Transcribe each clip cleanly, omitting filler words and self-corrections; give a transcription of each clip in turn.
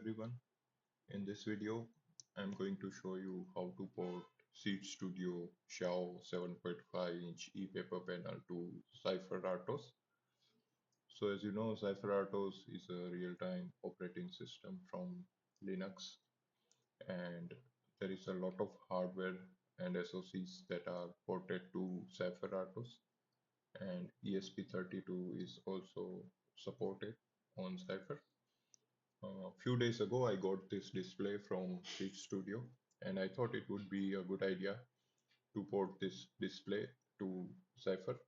everyone. In this video, I'm going to show you how to port Seeed Studio Xiao 7.5-inch e-paper panel to Zephyr RTOS. So as you know, Zephyr RTOS is a real-time operating system from Linux, and there is a lot of hardware and SoCs that are ported to Zephyr RTOS, and ESP32 is also supported on Zephyr. A few days ago, I got this display from Seeed Studio, and I thought it would be a good idea to port this display to Zephyr.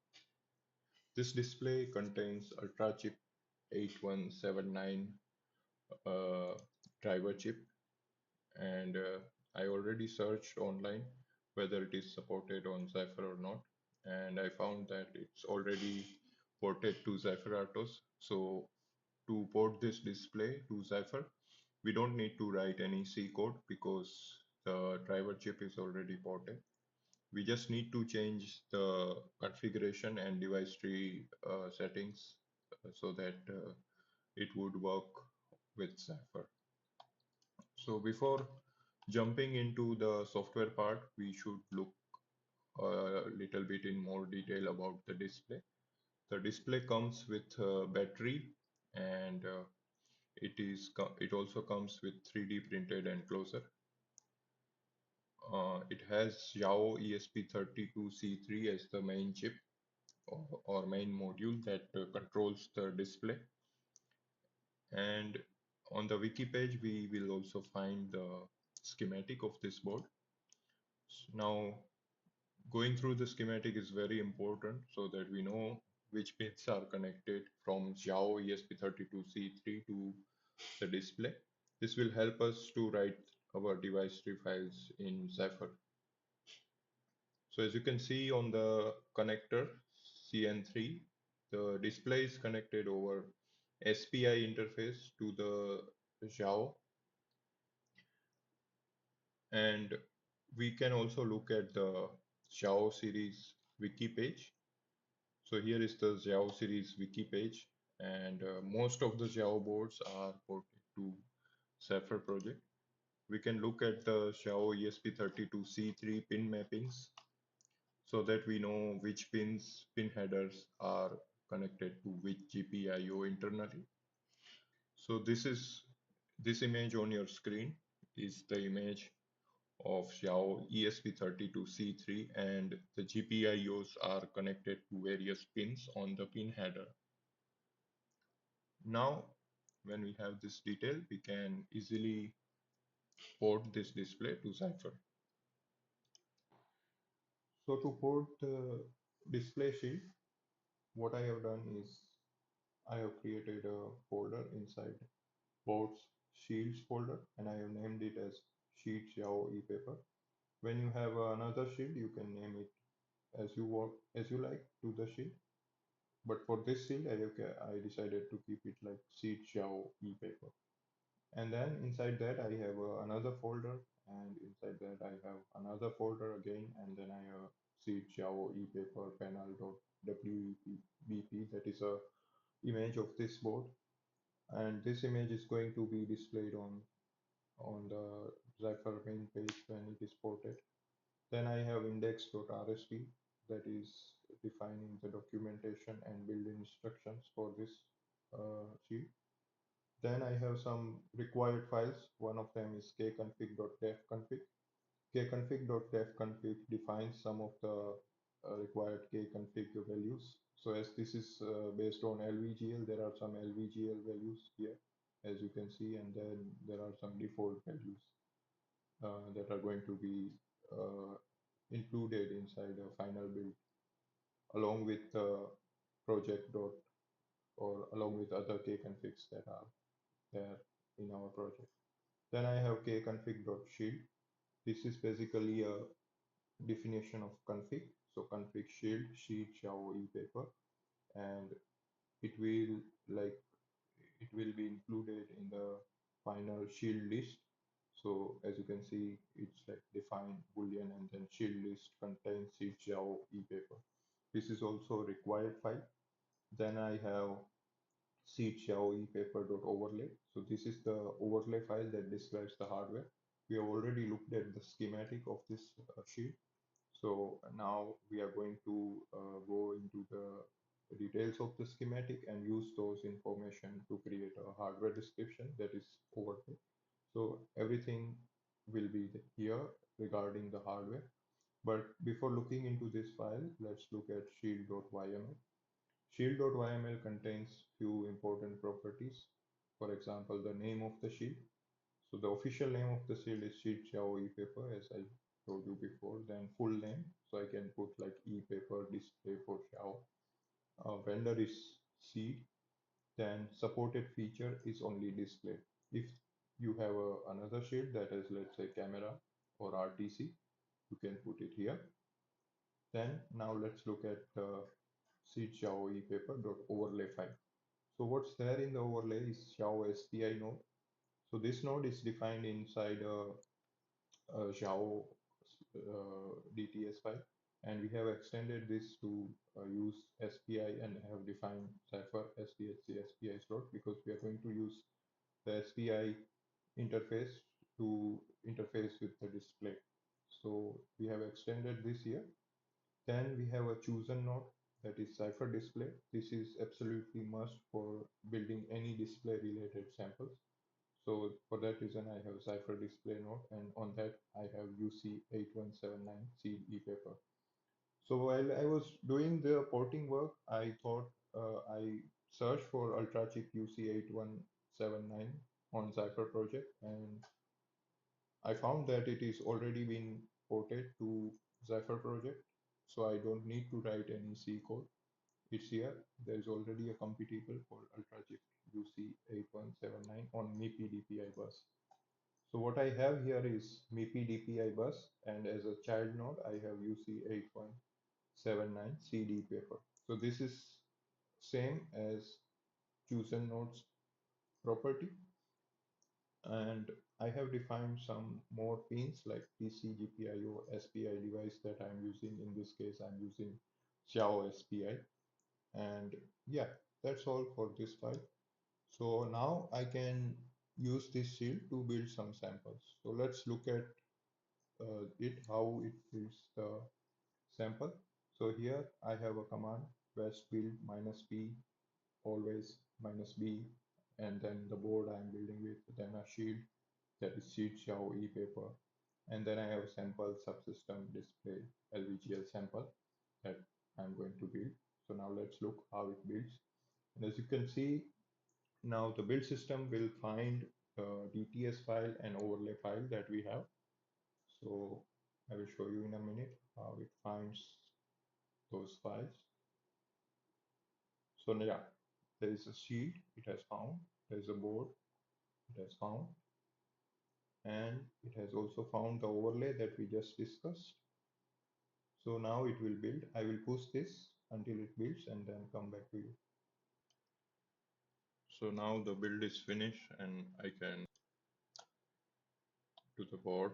This display contains Ultra Chip 8179 driver chip, and I already searched online whether it is supported on Zephyr or not, and I found that it's already ported to Zephyr RTOS. So to port this display to Zephyr, we don't need to write any C code because the driver chip is already ported. We just need to change the configuration and device tree settings so that it would work with Zephyr. So before jumping into the software part, we should look a little bit in more detail about the display. The display comes with a battery, and it also comes with 3D printed enclosure. It has Xiao ESP32-C3 as the main chip or main module that controls the display. And on the wiki page, we will also find the schematic of this board. Now, going through the schematic is very important so that we know which pins are connected from Xiao ESP32-C3 to the display. This will help us to write our device tree files in Zephyr. So as you can see on the connector CN3, the display is connected over SPI interface to the Xiao, and we can also look at the Xiao series wiki page. So here is the Xiao series wiki page, and most of the Xiao boards are ported to Zephyr project. We can look at the Xiao ESP32-C3 pin mappings so that we know which pin headers are connected to which GPIO internally. So this image on your screen is the image of Xiao ESP32-C3, and the GPIOs are connected to various pins on the pin header. Now, when we have this detail, we can easily port this display to Zephyr. So to port the display sheet, what I have done is I have created a folder inside ports shields folder, and I have named it as sheet Xiao ePaper. When you have another sheet, you can name it as you like to the sheet. But for this sheet, I decided to keep it like sheet Xiao ePaper. And then inside that I have another folder, and inside that I have another folder again, and then I have Seed Xiao ePaper panel.webp, that is a image of this board, and this image is going to be displayed on the Zephyr main page when it is ported. Then I have index.rsp, that is defining the documentation and build instructions for this sheet. Then I have some required files. One of them is kconfig.defconfig. Kconfig.defconfig defines some of the required kconfig values. So as this is based on LVGL, there are some LVGL values here, as you can see, and then there are some default values that are going to be included inside a final build, along with project dot or along with other kconfigs that are there in our project. Then I have kconfig.shield. This is basically a definition of config. So config shield sheet Xiao ePaper, and it will like it will be included in the final shield list. So as you can see, it's like define boolean and then shield list contains sheet Xiao ePaper. This is also a required file. Then I have Seeed Xiao ESP32-C3. So this is the overlay file that describes the hardware. We have already looked at the schematic of this sheet. So now we are going to go into the details of the schematic and use those information to create a hardware description that is overlay. So everything will be here regarding the hardware. But before looking into this file, let's look at shield.yml. Shield.yml contains few important properties. For example, the name of the shield. So the official name of the shield is Seeed Xiao ePaper, as I told you before. Then full name. So I can put like ePaper display for Xiao. Vendor is Seeed. Then supported feature is only display. If you have another shield that is, let's say, camera or RTC, you can put it here. Then now let's look at Seed Xiao ePaper.overlay file. So what's there in the overlay is Xiao SPI node. So this node is defined inside a Xiao DTS file, and we have extended this to use SPI and have defined Zephyr SDHC SPI slot because we are going to use the SPI interface to interface with the display. So we have extended this here. Then we have a chosen node that is Zephyr display. This is absolutely must for building any display related samples. So for that reason, I have Zephyr display node, and on that I have UC8179 seed ePaper. So while I was doing the porting work, I thought I searched for UltraChip UC8179 on Zephyr project, and I found that it is already been ported to Zephyr project. So I don't need to write any C code. It's here. There is already a compatible called UltraChip UC8179 on MIPI DPI bus. So what I have here is MIPI DPI bus, and as a child node, I have UC8179 CD paper. So this is same as chosen nodes property, and I have defined some more pins like PC, GPIO, SPI device that I'm using. In this case, I'm using Xiao SPI, and yeah, that's all for this file. So now I can use this shield to build some samples. So let's look at how it builds the sample. So here I have a command west build -b always -b, and then the board I'm building with, then a shield that is Seed Xiao ePaper, and then I have a sample subsystem display LVGL sample that I'm going to build. So now let's look how it builds. And as you can see, now the build system will find the DTS file and overlay file that we have. So I will show you in a minute how it finds those files. So yeah, there is a shield it has found, there is a board it has found, and it has also found the overlay that we just discussed. So now it will build. I will push this until it builds and then come back to you. So now the build is finished and I can to the board.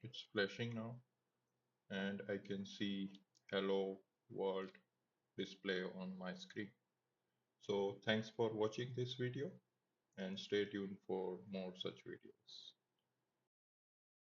It's flashing now and I can see hello world display on my screen. So thanks for watching this video and stay tuned for more such videos.